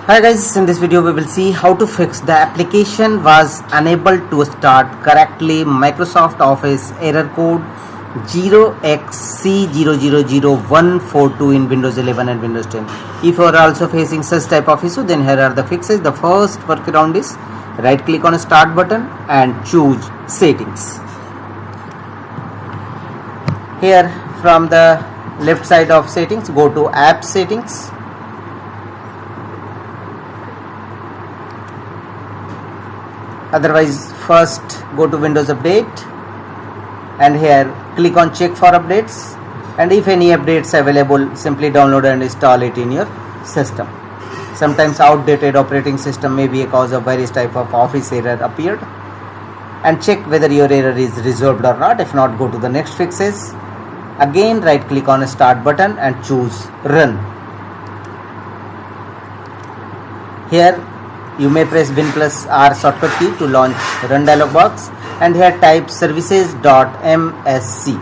Hi guys, in this video we will see how to fix the application was unable to start correctly Microsoft Office error code 0xc0000142 in Windows 11 and Windows 10. If you are also facing such type of issue, then here are the fixes. The first workaround is right click on start button and choose settings. Here from the left side of settings, go to app settings. Otherwise, first go to Windows Update and here click on check for updates, and if any updates available, simply download and install it in your system. Sometimes outdated operating system may be a cause of various type of Office error appeared, and check whether your error is resolved or not. If not, go to the next fixes. Again right click on start button and choose run. Here you may press Win plus R shortcut key to launch run dialog box, and here type services.msc.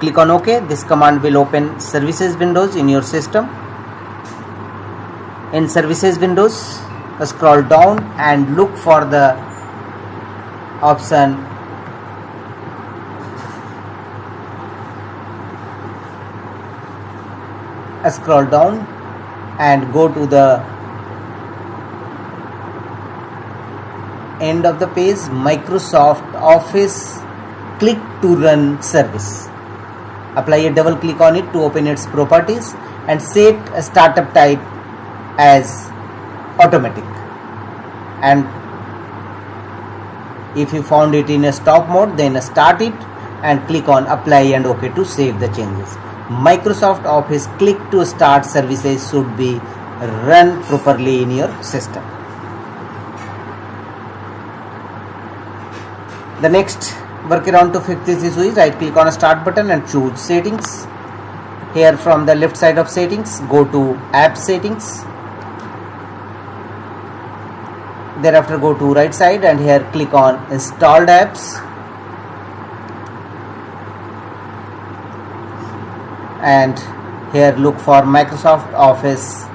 Click on OK. This command will open services windows in your system. In services windows, scroll down and look for the option scroll down and go to the end of the page, Microsoft Office click to run service. Apply a double click on it to open its properties and set a startup type as automatic, and if you found it in a stop mode, then start it and click on apply and OK to save the changes. Microsoft Office click to start services should be run properly in your system. The next workaround to fix this issue is right click on a start button and choose settings. Here from the left side of settings, go to app settings. Thereafter go to right side and here click on installed apps, and here look for Microsoft Office.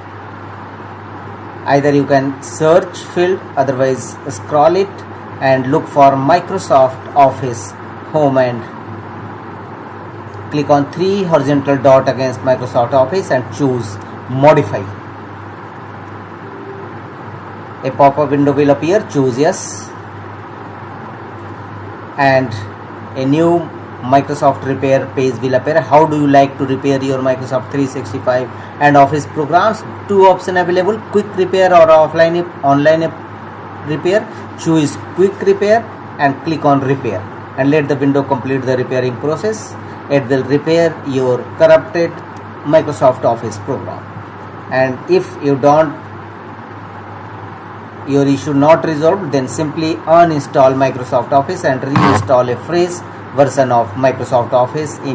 Either you can search field, otherwise scroll it and look for Microsoft Office Home and click on 3 horizontal dot against Microsoft Office and choose modify. A pop-up window will appear, choose yes, and a new Microsoft repair page will appear. How do you like to repair your Microsoft 365 and Office programs? Two options available, quick repair or online repair. Choose quick repair and click on repair and let the window complete the repairing process. It will repair your corrupted Microsoft Office program, and if your issue not resolved, then simply uninstall Microsoft Office and reinstall a fresh version of Microsoft Office in